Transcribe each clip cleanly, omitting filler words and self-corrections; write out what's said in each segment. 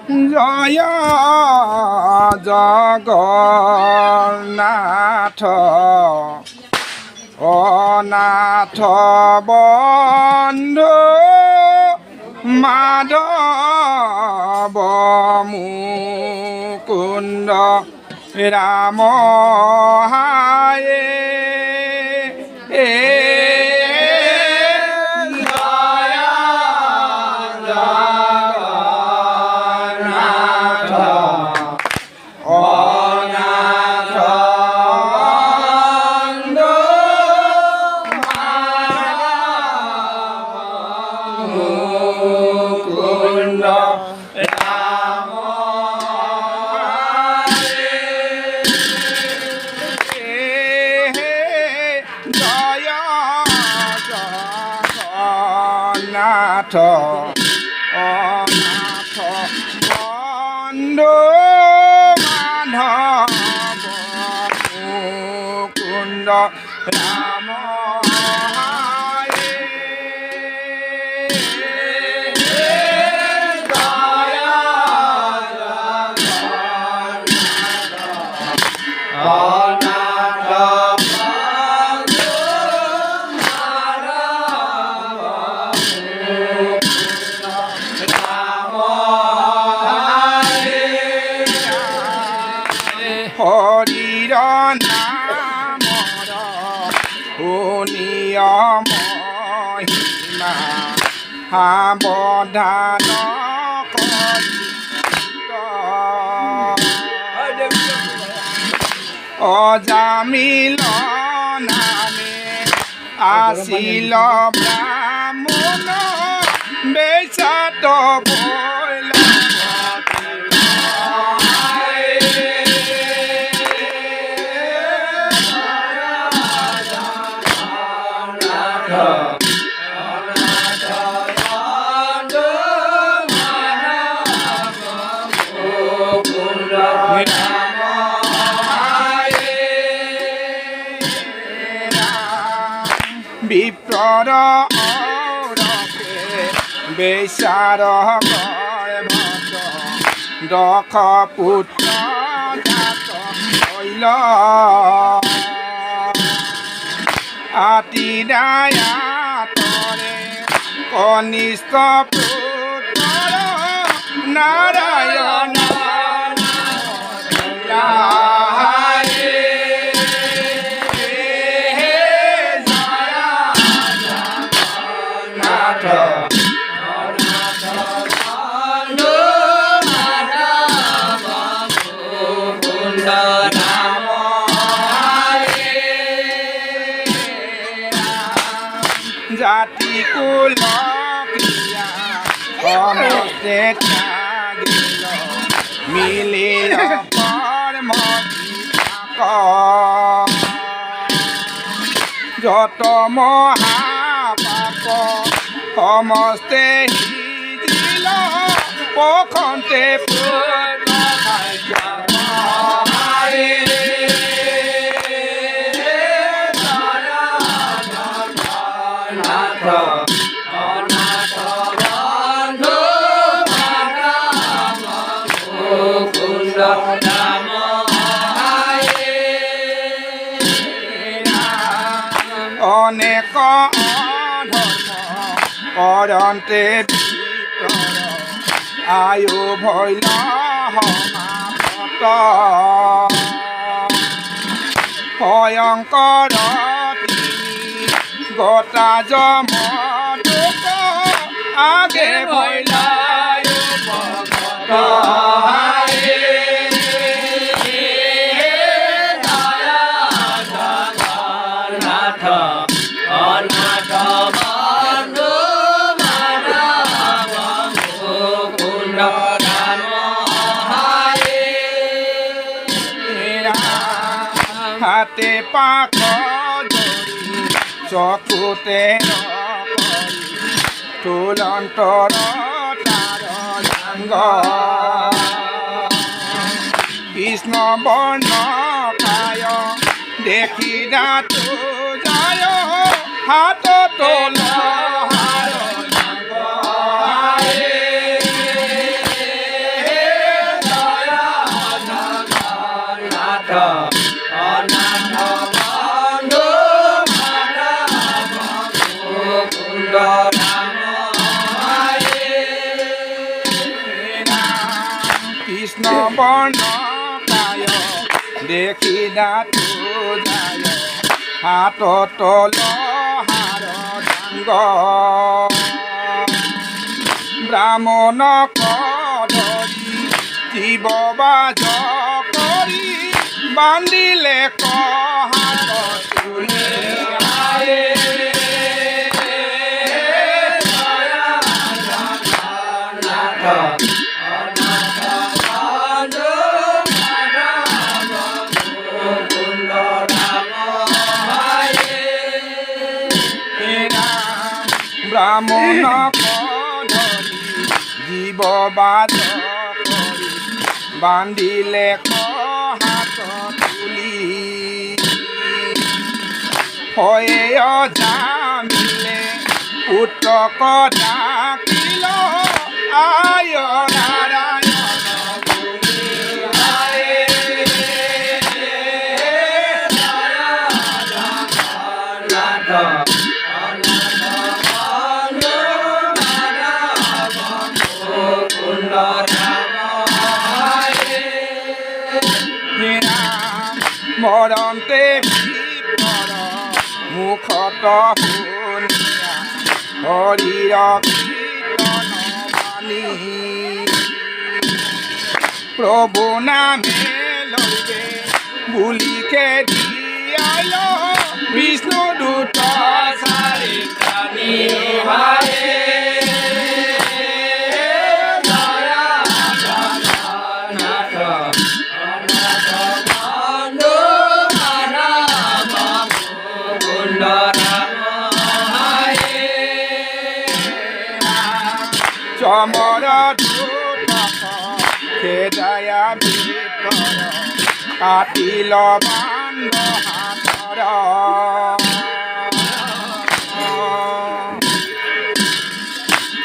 জয় জগন্নাথ অনাথ বন্ধু মাধৱ মুকুন্দ ৰাম হায়ে অনাথ বন্ধু মাধৱ মুকুন্দ ৰাম হৰিৰ নামৰ শুনিয় মহিমা সাৱধান অজামিল নামে আছিল ব্ৰাহ্মণ বেচাত বৈল বিপ্ৰৰ অৰকে বেচাৰ গৰ্ভত দক্ষ পুত্ৰ জাত হৈল আতি দায়াতৰে কনিষ্ঠ পুত্ৰ নাৰায়ণ জাতি কুল ক্ৰিয়া সমস্তে ত্যাগিল মিলিল কৰ্ম যত মহাপাপ সমস্তে সিজিল পখন্তে অনেক অধৰ্ম কৰন্তে বিপ্ৰৰ আয়ু ভৈল সমাপত ভয়ংকৰ গতা যমদূত আগে ভৈল হাতে পাক ধৰি চকুতে তুলন্তৰ তাৰ জাংগ কৃষ্ণ বৰ্ণ পায় দেখি দাঁতো যায় হাত তোল বৰ্ণ কায় দেখি দাঁতো যায় হাতত তলহাৰ ডাংগ ব্ৰাহ্মণক ধৰি জীৱ বাজ কৰি বান্ধিলে কহাত তুলি ব্ৰাহ্মণক ধৰি জীৱ বাজ কৰি বান্ধিলে কহাত তুলি হয়ে জামিলে পুত্ৰক ডাকিল আয় নাৰায়ণ মৰন্তে বিপৰ মুখত শুনিয়া হৰিৰ কীৰ্তন বাণী প্ৰভু নামে লইবে বুলিকে দিয়াল বিষ্ণু দূত চাৰি প্ৰাণী চমৰ দূতক খেদায়া বিপৰ কাটিল বান্ধ হাতৰ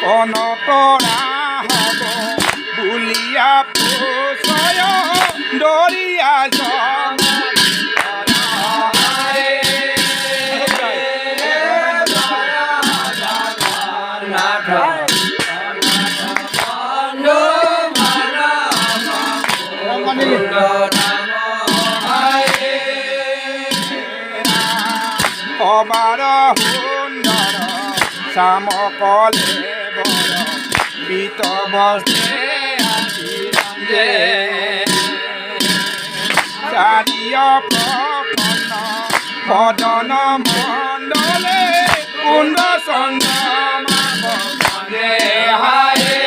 কনকৰা হ'ব বুলিয়া পুছয় দৰিয়া অবাৰ সুন্দৰ চামকলে বৰ পিত বস্ত্ৰে আশীৰঞ্জে চাৰিয় প্ৰসন্ন বদন মণ্ডলে কুণ্ড চন্দ্ৰমা বন্দে হায়ে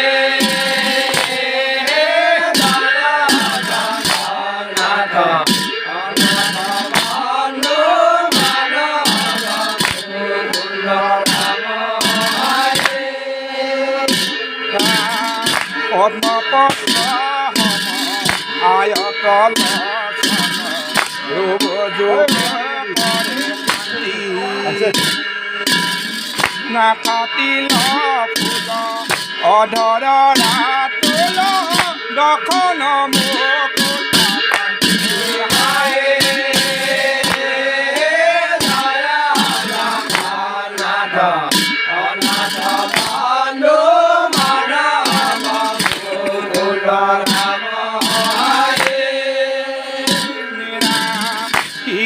পদ্মপত্ৰ আয়তল ৰূপ যোগ নাকাতিল ফুল অধৰ ৰাতুল দখন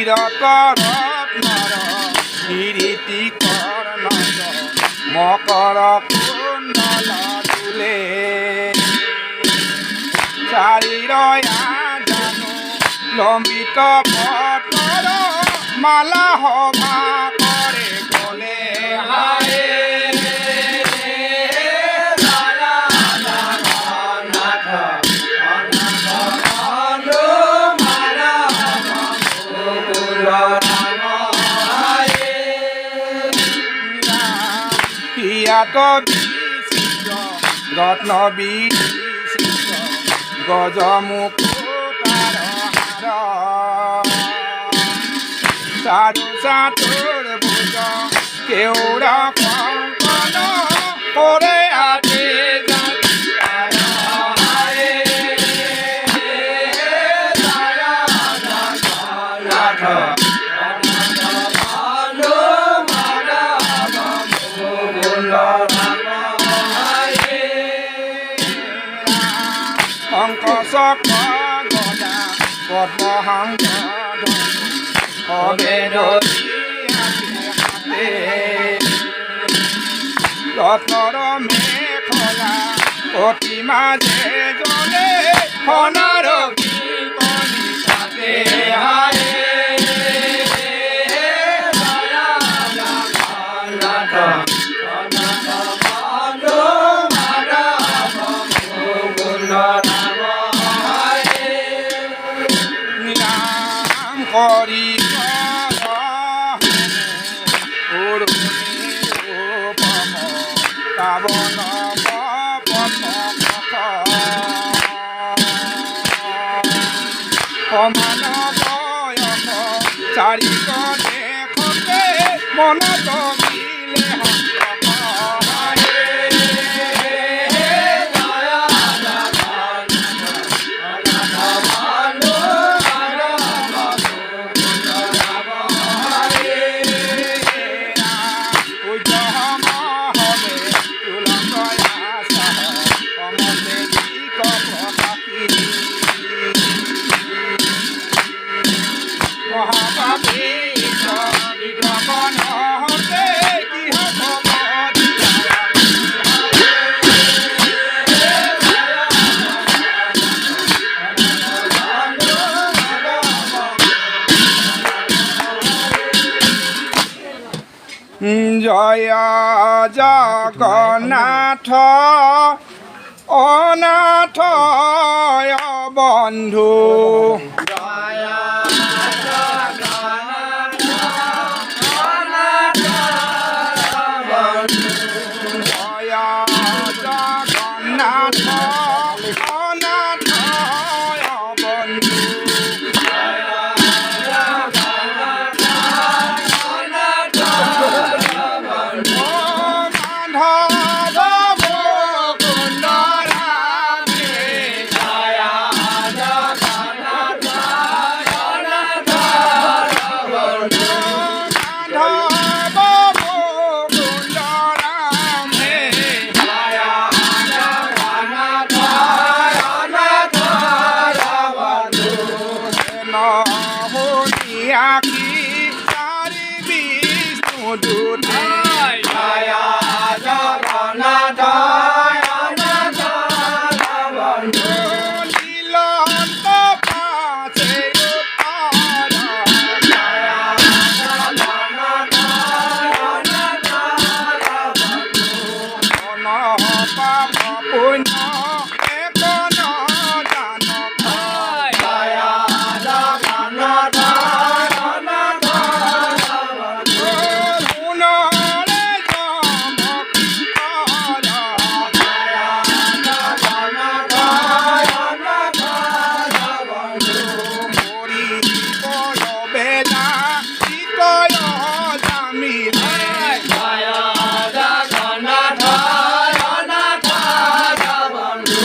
ৰত্নৰ কিৰীতি কৰ্ণত মকৰ কুণ্ডল তোলে চাৰিৰয়া জানো লম্বিত পতৰ মালা সভা কৰে গলে হায়ে ইয়াত বিচিত্ৰ ৰত্ন বিচিত্ৰ গজ মুকুতাৰ হাৰ চাৰু চাতুৰ ভুজ কেওৰা কংকণ কৰে আদি অঙ্ক চক্র গদা পদ্মহংস হবে ধরি হাতে রত্নর মেখলা অতি মাঝে জলে সোণার কণি সাথে হায় নাম করি পাবন সমান বয়স চাৰিত দেখতে মনত মিলে জয় জগন্নাথ অনাথ বন্ধু জয় জগন্নাথ অনাথ বন্ধু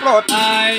কোথায়